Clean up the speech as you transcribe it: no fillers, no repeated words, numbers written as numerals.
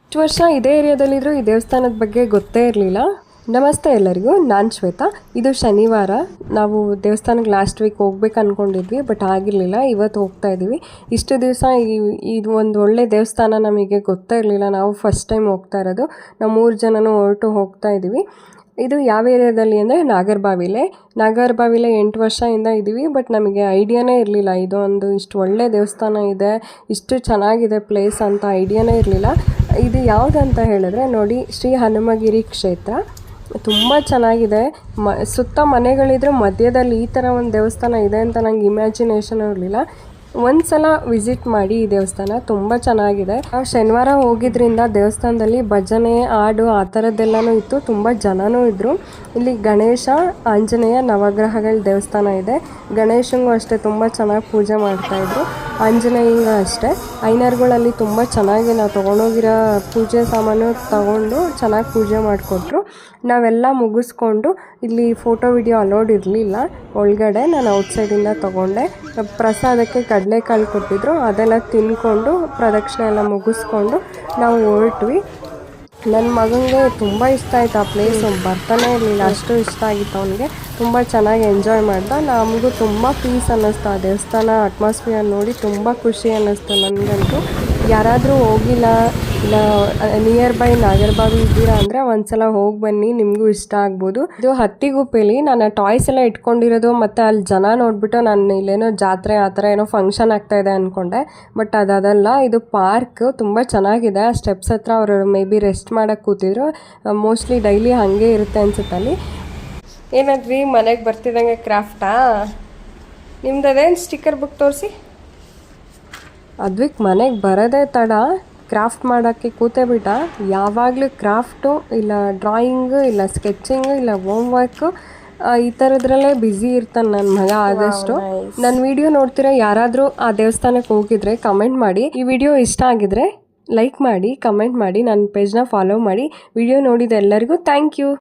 ಇಷ್ಟು ವರ್ಷ ಇದೇ ಏರಿಯಾದಲ್ಲಿದ್ದರೂ ಈ ದೇವಸ್ಥಾನದ ಬಗ್ಗೆ ಗೊತ್ತೇ ಇರಲಿಲ್ಲ. ನಮಸ್ತೆ ಎಲ್ಲರಿಗೂ, ನಾನು ಶ್ವೇತಾ. ಇದು ಶನಿವಾರ. ನಾವು ದೇವಸ್ಥಾನಕ್ಕೆ ಲಾಸ್ಟ್ ವೀಕ್ ಹೋಗ್ಬೇಕು ಅಂದ್ಕೊಂಡಿದ್ವಿ, ಬಟ್ ಆಗಿರಲಿಲ್ಲ. ಇವತ್ತು ಹೋಗ್ತಾ ಇದ್ದೀವಿ. ಇಷ್ಟು ದಿವಸ ಇದು ಒಂದು ಒಳ್ಳೆ ದೇವಸ್ಥಾನ ನಮಗೆ ಗೊತ್ತೇ ಇರಲಿಲ್ಲ. ನಾವು ಫಸ್ಟ್ ಟೈಮ್ ಹೋಗ್ತಾ ಇರೋದು. ನಾವು 3 ಜನನೂ ಹೊರಟು ಹೋಗ್ತಾ ಇದ್ದೀವಿ. ಇದು ಯಾವ ಏರಿಯಾದಲ್ಲಿ ಅಂದರೆ ನಾಗರಬಾವಿಲೆ 8 ವರ್ಷದಿಂದ ಇದ್ದೀವಿ. ಬಟ್ ನಮಗೆ ಐಡಿಯಾನೇ ಇರಲಿಲ್ಲ ಇದೊಂದು ಇಷ್ಟು ಒಳ್ಳೆ ದೇವಸ್ಥಾನ ಇದೆ, ಇಷ್ಟು ಚೆನ್ನಾಗಿದೆ ಪ್ಲೇಸ್ ಅಂತ ಐಡಿಯಾನೇ ಇರಲಿಲ್ಲ. ಇದು ಯಾವುದಂತ ಹೇಳಿದ್ರೆ ನೋಡಿ, ಶ್ರೀ ಹನುಮಗಿರಿ ಕ್ಷೇತ್ರ. ತುಂಬ ಚೆನ್ನಾಗಿದೆ. ಸುತ್ತ ಮನೆಗಳಿದ್ರೆ ಮಧ್ಯದಲ್ಲಿ ಈ ಥರ ಒಂದು ದೇವಸ್ಥಾನ ಇದೆ ಅಂತ ನಂಗೆ ಇಮ್ಯಾಜಿನೇಷನ್ ಇರಲಿಲ್ಲ. ಒಂದು ಸಲ ವಿಸಿಟ್ ಮಾಡಿ ಈ ದೇವಸ್ಥಾನ, ತುಂಬ ಚೆನ್ನಾಗಿದೆ. ಶನಿವಾರ ಹೋಗಿದ್ರಿಂದ ದೇವಸ್ಥಾನದಲ್ಲಿ ಭಜನೆ, ಹಾಡು ಆ ಥರದ್ದೆಲ್ಲನೂ ಇತ್ತು. ತುಂಬ ಜನನೂ ಇದ್ದರು. ಇಲ್ಲಿ ಗಣೇಶ, ಆಂಜನೇಯ, ನವಗ್ರಹಗಳ ದೇವಸ್ಥಾನ ಇದೆ. ಗಣೇಶಂಗೂ ಅಷ್ಟೇ ತುಂಬ ಚೆನ್ನಾಗಿ ಪೂಜೆ ಮಾಡ್ತಾಯಿದ್ರು. ಆಂಜನೇಯಂಗೂ ಅಷ್ಟೇ. ಐನರ್ಗಳಲ್ಲಿ ತುಂಬ ಚೆನ್ನಾಗಿ ನಾವು ತೊಗೊಂಡೋಗಿರೋ ಪೂಜೆ ಸಾಮಾನು ತಗೊಂಡು ಚೆನ್ನಾಗಿ ಪೂಜೆ ಮಾಡಿಕೊಟ್ರು. ನಾವೆಲ್ಲ ಮುಗಿಸ್ಕೊಂಡು, ಇಲ್ಲಿ ಫೋಟೋ ವಿಡಿಯೋ ಅಲೋಡ್ ಇರಲಿಲ್ಲ ಒಳಗಡೆ, ನಾನು ಔಟ್ಸೈಡಿಂದ ತೊಗೊಂಡೆ. ಪ್ರಸಾದಕ್ಕೆ ಕಡಲೆಕಾಳು ಕೊಟ್ಟಿದ್ರು, ಅದೆಲ್ಲ ತಿಂದ್ಕೊಂಡು ಪ್ರದಕ್ಷಿಣೆ ಎಲ್ಲ ಮುಗಿಸ್ಕೊಂಡು ನಾವು ಹೊರಟ್ವಿ. ನನ್ನ ಮಗನಿಗೆ ತುಂಬ ಇಷ್ಟ ಆಯಿತು ಆ ಪ್ಲೇಸು, ಬರ್ತಾನೆ ಇರಲಿಲ್ಲ, ಅಷ್ಟು ಇಷ್ಟ ಆಗಿತ್ತು ಅವನಿಗೆ. ತುಂಬ ಚೆನ್ನಾಗಿ ಎಂಜಾಯ್ ಮಾಡ್ದ. ನಮಗೂ ತುಂಬ ಪೀಸ್ ಅನ್ನಿಸ್ತು ಆ ದೇವಸ್ಥಾನ ಅಟ್ಮಾಸ್ಫಿಯರ್ ನೋಡಿ, ತುಂಬ ಖುಷಿ ಅನ್ನಿಸ್ತು ನನಗಂತೂ. ಯಾರಾದರೂ ಹೋಗಿಲ್ಲ, ಇಲ್ಲ ನಿಯರ್ ಬೈ ನಾಗರಬಾವಿ ಇದ್ದೀರಾ ಅಂದರೆ ಒಂದ್ಸಲ ಹೋಗಿ ಬನ್ನಿ, ನಿಮಗೂ ಇಷ್ಟ ಆಗ್ಬೋದು. ಇದು ಹತ್ತಿಗುಪ್ಪೆಲಿ ನಾನು ಟಾಯ್ಸ್ ಎಲ್ಲ ಇಟ್ಕೊಂಡಿರೋದು, ಮತ್ತು ಅಲ್ಲಿ ಜನ ನೋಡಿಬಿಟ್ಟು ನಾನು ಇಲ್ಲೇನೋ ಜಾತ್ರೆ ಆ ಥರ ಏನೋ ಫಂಕ್ಷನ್ ಆಗ್ತಾಯಿದೆ ಅಂದ್ಕೊಂಡೆ. ಬಟ್ ಅದಲ್ಲ, ಇದು ಪಾರ್ಕ್ ತುಂಬ ಚೆನ್ನಾಗಿದೆ. ಆ ಸ್ಟೆಪ್ಸ್ ಹತ್ರ ಅವರು ಮೇ ಬಿ ರೆಸ್ಟ್ ಮಾಡೋಕ್ಕೆ ಕೂತಿದ್ರು. ಮೋಸ್ಟ್ಲಿ ಡೈಲಿ ಹಾಗೆ ಇರುತ್ತೆ ಅನ್ಸುತ್ತೆ ಅಲ್ಲಿ. ಏನಾದ್ವಿ ಮನೆಗೆ ಬರ್ತಿದ್ದಂಗೆ ಕ್ರಾಫ್ಟಾ? ನಿಮ್ದು ಅದೇನು ಸ್ಟಿಕ್ಕರ್ ಬುಕ್ ತೋರಿಸಿ. ಅದ್ವಿಕ್ ಮನೆಗೆ ಬರೋದೇ ತಡ ಕ್ರಾಫ್ಟ್ ಮಾಡೋಕ್ಕೆ ಕೂತೇ ಬಿಟ್ಟ. ಯಾವಾಗಲೂ ಕ್ರಾಫ್ಟು, ಇಲ್ಲ ಡ್ರಾಯಿಂಗು, ಇಲ್ಲ ಸ್ಕೆಚಿಂಗು, ಇಲ್ಲ ಹೋಮ್ ವರ್ಕು, ಈ ಥರದ್ರಲ್ಲೇ ಬ್ಯುಸಿ ಇರ್ತಾನೆ ನನ್ನ ಮಗ. ಆದಷ್ಟು ನನ್ನ ವಿಡಿಯೋ ನೋಡ್ತಿರೋ ಯಾರಾದರೂ ಆ ದೇವಸ್ಥಾನಕ್ಕೆ ಹೋಗಿದ್ರೆ ಕಮೆಂಟ್ ಮಾಡಿ. ಈ ವಿಡಿಯೋ ಇಷ್ಟ ಆಗಿದ್ರೆ ಲೈಕ್ ಮಾಡಿ, ಕಮೆಂಟ್ ಮಾಡಿ, ನನ್ನ ಪೇಜ್ನ ಫಾಲೋ ಮಾಡಿ. ವಿಡಿಯೋ ನೋಡಿದ ಎಲ್ಲರಿಗೂ ಥ್ಯಾಂಕ್ ಯು.